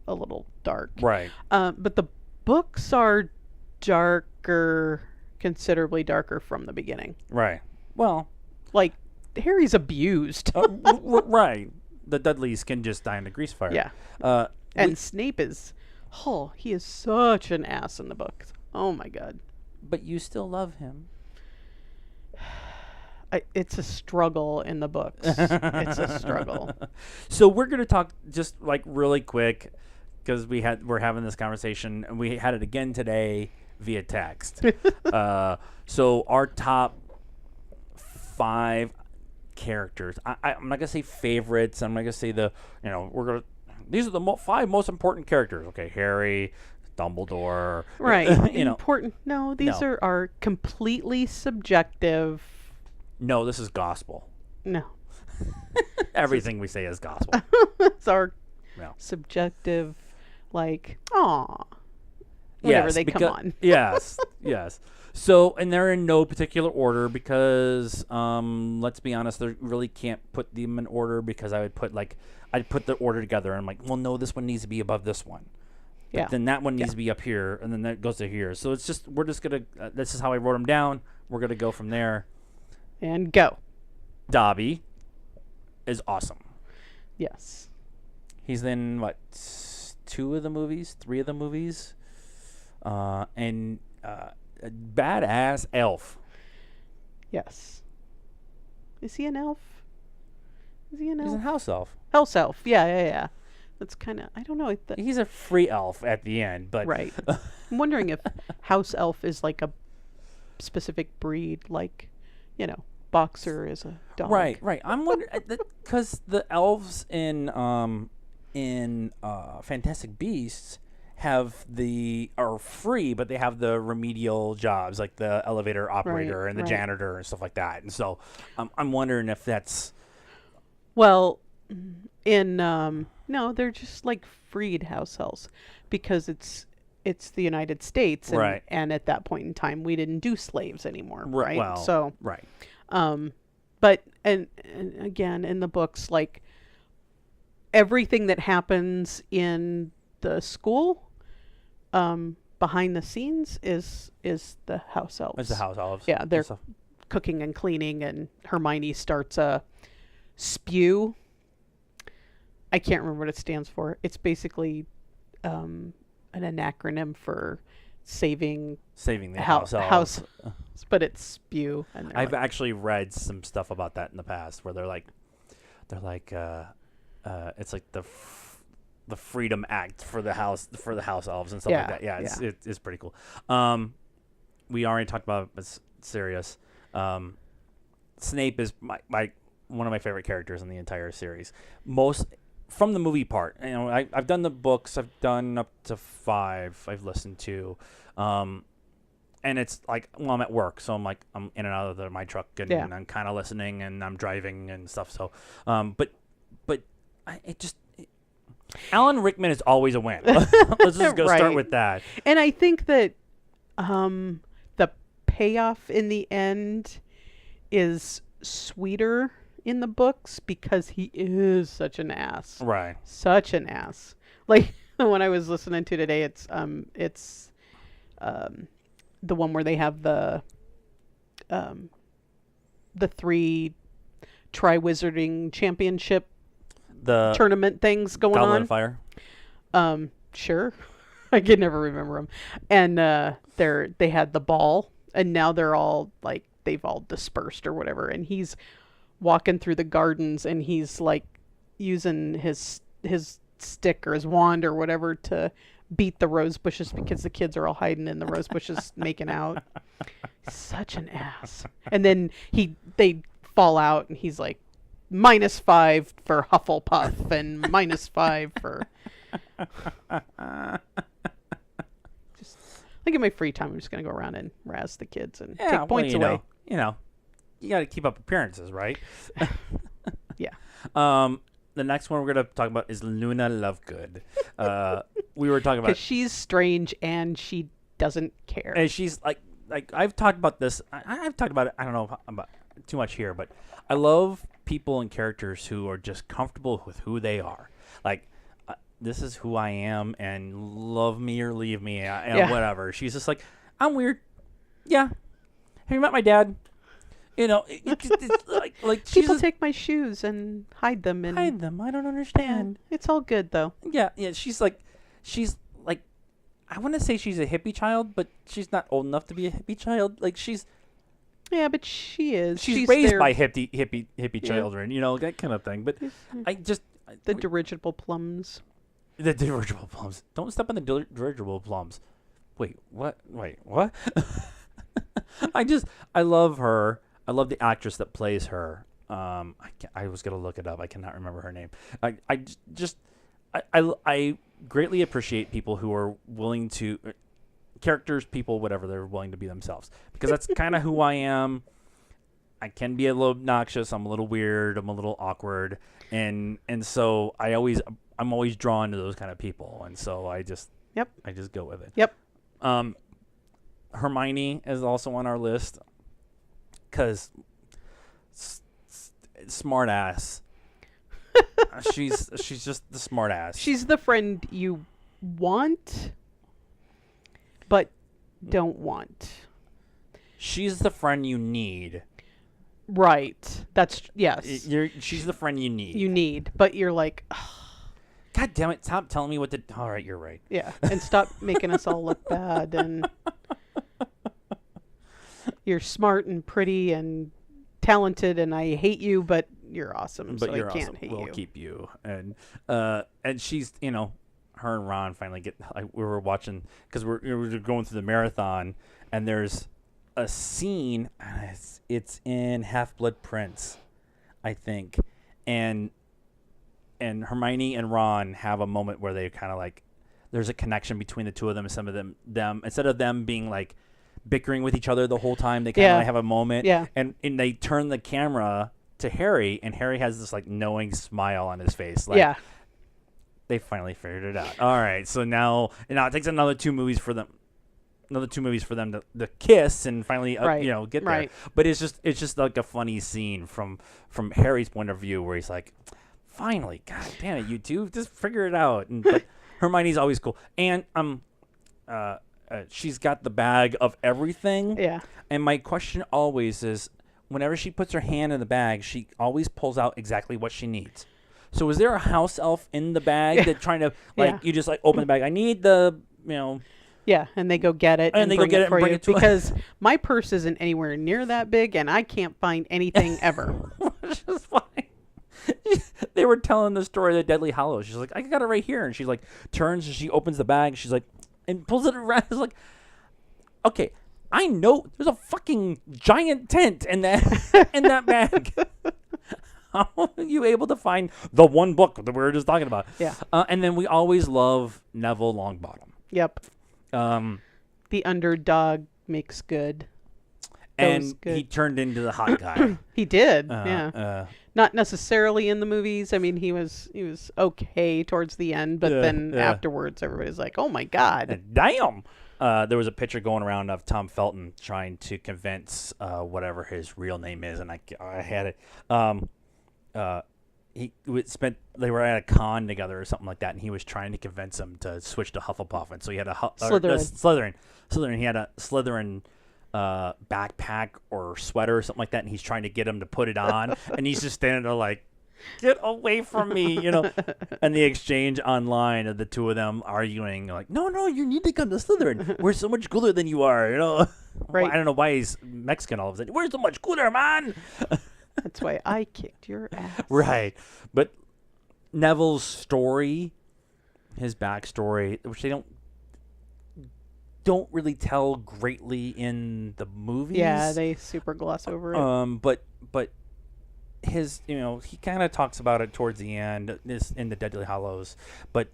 S2: a little dark.
S1: Right.
S2: But the books are darker, considerably darker from the beginning.
S1: Right. Well,
S2: like Harry's abused.
S1: Right. The Dudleys can just die in a grease fire.
S2: Yeah. And Snape is, he is such an ass in the books. Oh my God.
S1: But you still love him.
S2: It's a struggle in the books. It's a struggle.
S1: So we're going to talk just like really quick, because we're having this conversation, and we had it again today via text. So our top 5 characters. I'm not gonna say favorites. I'm not gonna say these are the 5 most important characters. Okay, Harry, Dumbledore.
S2: Right. Important. No, these are completely subjective.
S1: No, this is gospel.
S2: No.
S1: Everything we say is gospel.
S2: It's our subjective, like, whatever they come on.
S1: Yes. So, and they're in no particular order because, let's be honest, they really can't put them in order, because I'd put the order together, and I'm like, well, no, this one needs to be above this one. But then that one needs to be up here, and then that goes to here. So this is how I wrote them down. We're going to go from there.
S2: And go.
S1: Dobby is awesome.
S2: Yes.
S1: He's in, 2 of the movies, 3 of the movies. And a badass elf.
S2: Yes. Is he an elf?
S1: He's a house elf.
S2: House elf. Yeah. That's kind of, I don't know.
S1: He's a free elf at the end, but
S2: right. I'm wondering if house elf is like a specific breed, like, Boxer is a dog.
S1: Right. I'm wondering because the elves in Fantastic Beasts are free, but they have the remedial jobs, like the elevator operator and the janitor and stuff like that. And so I'm wondering if that's
S2: no, they're just like freed house elves, because it's the United States, and, and at that point in time we didn't do slaves anymore, right?
S1: Well,
S2: so
S1: but
S2: and again, in the books, like, everything that happens in the school behind the scenes is the house elves.
S1: It's the house elves.
S2: Yeah, they're cooking and cleaning, and Hermione starts a spew. I can't remember what it stands for. It's basically an acronym for saving the house elves. But it's spew. And
S1: I've actually read some stuff about that in the past, where they're like it's like the Freedom Act for the house elves and stuff like that. Yeah, it's pretty cool. We already talked about it, but it's serious. Snape is my one of my favorite characters in the entire series. Most from the movie part. I've done the books. I've done up to 5. I've listened to. And it's like, well, I'm at work, so I'm in and out of my truck, and I'm kind of listening, and I'm driving and stuff. So, but Alan Rickman is always a win. Let's just go start with that.
S2: And I think that the payoff in the end is sweeter in the books, because he is such an ass.
S1: Right.
S2: Such an ass. Like the one I was listening to today, it's the one where they have the 3 Tri-Wizarding Championship tournament things going on.
S1: Goblet of Fire.
S2: Sure. I can never remember them. And they had the ball, and now they're all like, they've all dispersed or whatever, and he's walking through the gardens, and he's like using his stick or his wand or whatever to beat the rose bushes because the kids are all hiding in the rose bushes making out. Such an ass. And then they fall out and he's like -5 for Hufflepuff and -5 for just like in my free time I'm just gonna go around and razz the kids and take points away.
S1: You got to keep up appearances, right?
S2: Yeah.
S1: The next one we're gonna talk about is Luna Lovegood. We were talking about
S2: because she's strange and she doesn't care.
S1: and she's like I've talked about this. I've talked about it. I don't know about too much here, but I love people and characters who are just comfortable with who they are. Like this is who I am, and love me or leave me, and whatever. She's just like, I'm weird. Yeah. Have you met my dad? It's like
S2: People take my shoes and hide them.
S1: I don't understand.
S2: It's all good though.
S1: Yeah. She's like, I want to say she's a hippie child, but she's not old enough to be a hippie child. Like
S2: Yeah, but she is.
S1: She's raised by hippie children, that kind of thing. But
S2: the dirigible plums.
S1: The dirigible plums. Don't step on the dirigible plums. Wait, what? I love her. I love the actress that plays her. I was gonna look it up. I cannot remember her name. I greatly appreciate people who are willing to characters, people, whatever, they're willing to be themselves, because that's kind of who I am. I can be a little obnoxious. I'm a little weird. I'm a little awkward, and so I'm always drawn to those kind of people, and so I just go with it.
S2: Yep.
S1: Hermione is also on our list because smart ass. She's just the smart ass.
S2: She's the friend you want, but don't want.
S1: She's the friend you need.
S2: Right. Yes.
S1: She's the friend you need.
S2: You need, but you're like, ugh.
S1: God damn it! Stop telling me what to. All right, you're right.
S2: Yeah, and stop making us all look bad. And you're smart and pretty and talented, and I hate you, but you're awesome.
S1: But
S2: so
S1: you're
S2: I can't
S1: awesome.
S2: hate
S1: We'll
S2: you.
S1: keep you. And she's her and Ron finally get. We were watching because we were going through the marathon, and there's a scene. It's in Half-Blood Prince, I think, and Hermione and Ron have a moment where they kind of like, there's a connection between the two of them. And some of them instead of them being like bickering with each other the whole time, they kind of have a moment.
S2: Yeah.
S1: And they turn the camera to Harry, and Harry has this like knowing smile on his face. Like, they finally figured it out. All right, so now it takes another two movies for them to kiss and finally get there.
S2: Right.
S1: But it's just like a funny scene from Harry's point of view where he's like, finally, God damn it, you two, just figure it out. But Hermione's always cool, and she's got the bag of everything.
S2: Yeah.
S1: And my question always is, whenever she puts her hand in the bag, she always pulls out exactly what she needs. So is there a house elf in the bag that trying to you just like open the bag? I need the
S2: Yeah, and they go get it
S1: and they go get it and bring it to
S2: because my purse isn't anywhere near that big, and I can't find anything ever.
S1: Which is fine. They were telling the story of the Deadly Hallows. She's like, I got it right here, and she's like turns and she opens the bag. She's like, and pulls it around. It's like, okay, I know there's a fucking giant tent in that bag. How are you able to find the one book that we were just talking about?
S2: Yeah.
S1: And then we always love Neville Longbottom.
S2: Yep. The underdog makes good.
S1: And he turned into the hot guy.
S2: He did. Not necessarily in the movies. I mean, he was okay towards the end, but then afterwards, everybody's like, "Oh my God,
S1: damn!" There was a picture going around of Tom Felton trying to convince whatever his real name is, and I had it. They were at a con together or something like that, and he was trying to convince him to switch to Hufflepuff, and so he had Slytherin. He had a Slytherin backpack or sweater or something like that, and he's trying to get him to put it on, and he's just standing there like, get away from me, And the exchange online of the two of them arguing like, no, you need to come to Slytherin. We're so much cooler than you are,
S2: Right.
S1: I don't know why he's Mexican all of a sudden. We're so much cooler, man.
S2: That's why I kicked your ass."
S1: Right. But Neville's story, his backstory, which they don't really tell greatly in the movies.
S2: Yeah, they super gloss over it.
S1: But his, he kind of talks about it towards the end, this in the Deadly Hallows, but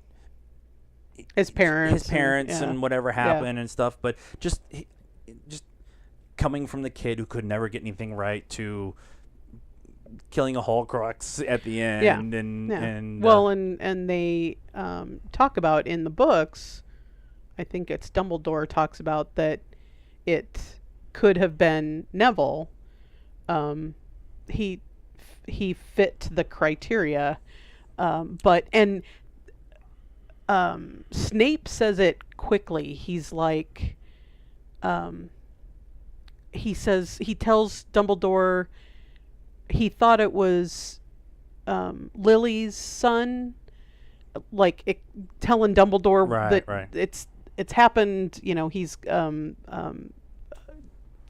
S2: his parents
S1: and whatever happened and stuff. But just coming from the kid who could never get anything right to killing a Horcrux at the end, and
S2: they talk about in the books. I think it's Dumbledore talks about that it could have been Neville. He fit the criteria, but Snape says it quickly. He's like, he tells Dumbledore he thought it was Lily's son, like telling Dumbledore that it's happened. He's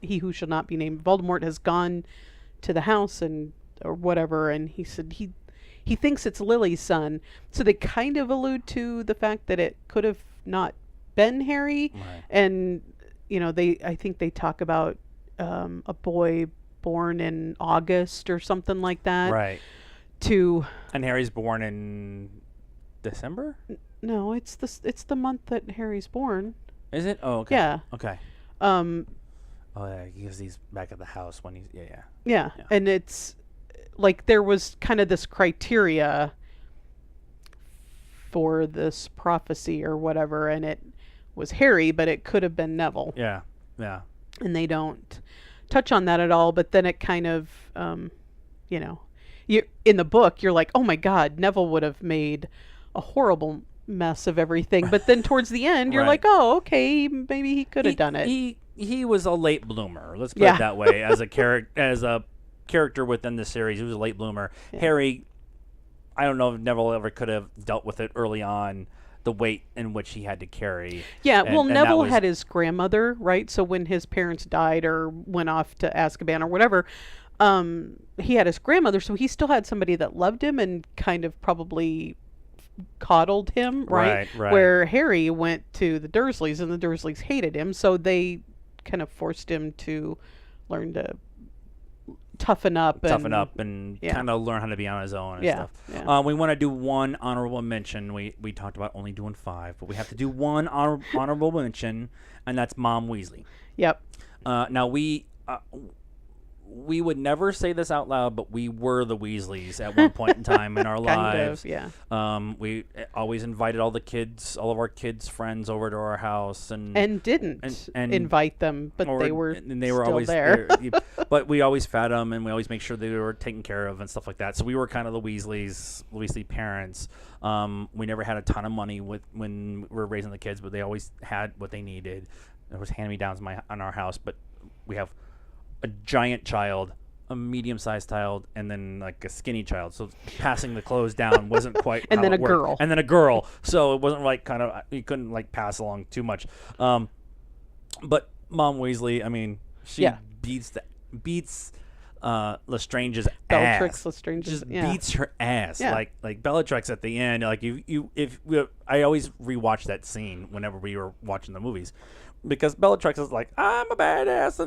S2: he who shall not be named. Voldemort has gone to the house or whatever, and he said he thinks it's Lily's son. So they kind of allude to the fact that it could have not been Harry, and I think they talk about a boy born in August or something like that.
S1: Right. And Harry's born in December?
S2: No, it's the month that Harry's born.
S1: Is it? Oh, okay.
S2: Yeah.
S1: Okay. Because he's back at the house when he's
S2: yeah. And it's like there was kind of this criteria for this prophecy or whatever, and it was Harry, but it could have been Neville.
S1: Yeah.
S2: And they don't touch on that at all, but then it kind of you in the book you're like, oh my god, Neville would have made a horrible mess of everything, but then towards the end you're like, oh, okay, maybe he could have done it.
S1: He was a late bloomer, let's put it that way. As a character within the series, he was a late bloomer. Harry, I don't know if Neville ever could have dealt with it early on, the weight in which he had to carry.
S2: Neville had his grandmother, right? So when his parents died or went off to Azkaban or whatever, he had his grandmother, so he still had somebody that loved him and kind of probably coddled him, right? Where Harry went to the Dursleys, and the Dursleys hated him, so they kind of forced him to learn to toughen up and
S1: kind of learn how to be on his own and stuff. We want to do one honorable mention. We talked about only doing 5, but we have to do one honorable mention, and that's Mom Weasley.
S2: Yep.
S1: Now we would never say this out loud, but we were the Weasleys at one point in time in our lives. We always invited all of our kids' friends over to our house, and
S2: didn't invite them, but they were still
S1: always
S2: there.
S1: But we always fed them, and we always make sure they were taken care of and stuff like that. So we were kind of the Weasley parents. We never had a ton of money when we were raising the kids, but they always had what they needed. There was hand-me-downs in our house, but we have a giant child, a medium-sized child, and then like a skinny child. So passing the clothes down wasn't quite
S2: and
S1: how
S2: then
S1: it
S2: a
S1: worked.
S2: girl.
S1: And then a girl. So it wasn't like you couldn't like pass along too much. But Mom Weasley, I mean, she beats Lestrange's
S2: Bellatrix
S1: ass.
S2: Lestrange's,
S1: Just beats her ass. Like Bellatrix at the end. Like I always rewatch that scene whenever we were watching the movies, because Bellatrix is like, I'm a badass,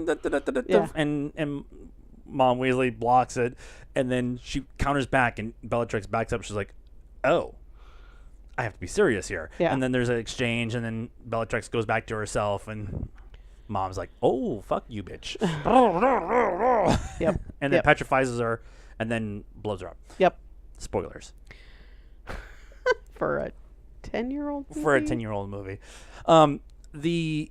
S1: and Mom Weasley blocks it, and then she counters back, and Bellatrix backs up. She's like, oh, I have to be serious here. And then there's an exchange, and then Bellatrix goes back to herself, and Mom's like, oh, fuck you, bitch. And then petrifies her, and then blows her up. Spoilers.
S2: For a 10-year-old movie?
S1: For a 10-year-old movie. The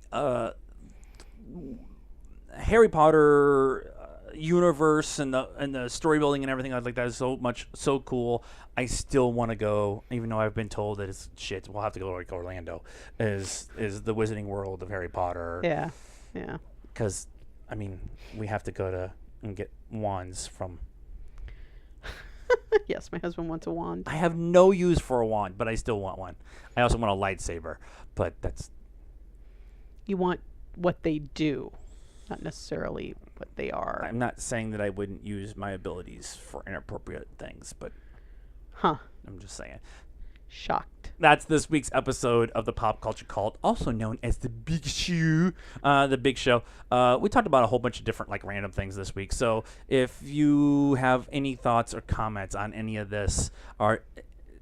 S1: Harry Potter universe and the story building and everything like that is so cool. I still want to go, even though I've been told that it's shit. We'll have to go to like Orlando. Is the Wizarding World of Harry Potter?
S2: Yeah.
S1: Because I mean, we have to go to and get wands from.
S2: Yes, my husband wants a wand.
S1: I have no use for a wand, but I still want one. I also want a lightsaber, but that's.
S2: You want what they do, not necessarily what they are.
S1: I'm not saying that I wouldn't use my abilities for inappropriate things, but
S2: Huh.
S1: I'm just saying.
S2: Shocked.
S1: That's this week's episode of the Pop Culture Cult, also known as the Big Show. The Big Show. We talked about a whole bunch of different like random things this week. So if you have any thoughts or comments on any of this, or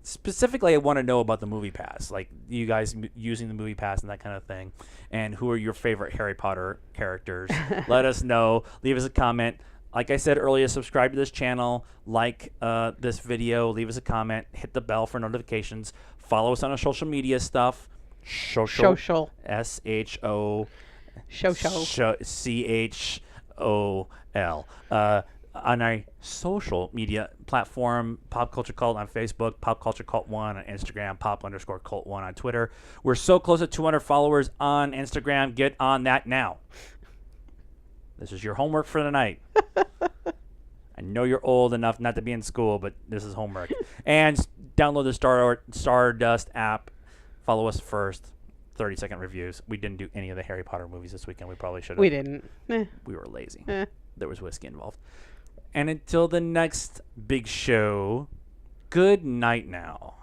S1: specifically, I want to know about the Movie Pass, like you guys using the Movie Pass and that kind of thing, and who are your favorite Harry Potter characters. Let us know. Leave us a comment. Like I said earlier, subscribe to this channel, like this video, leave us a comment, hit the bell for notifications, follow us on our social media stuff.
S2: Social.
S1: S-H-O.
S2: Social.
S1: C-H-O-L. On our social media platform, Pop Culture Cult on Facebook, Pop Culture Cult 1 on Instagram, Pop_Cult 1 on Twitter. We're so close to 200 followers on Instagram. Get on that now. This is your homework for the night. I know you're old enough not to be in school, but this is homework. And download the Stardust app. Follow us first. 30-second reviews. We didn't do any of the Harry Potter movies this weekend. We probably should have.
S2: We didn't.
S1: We were lazy. There was whiskey involved. And until the next big show, good night now.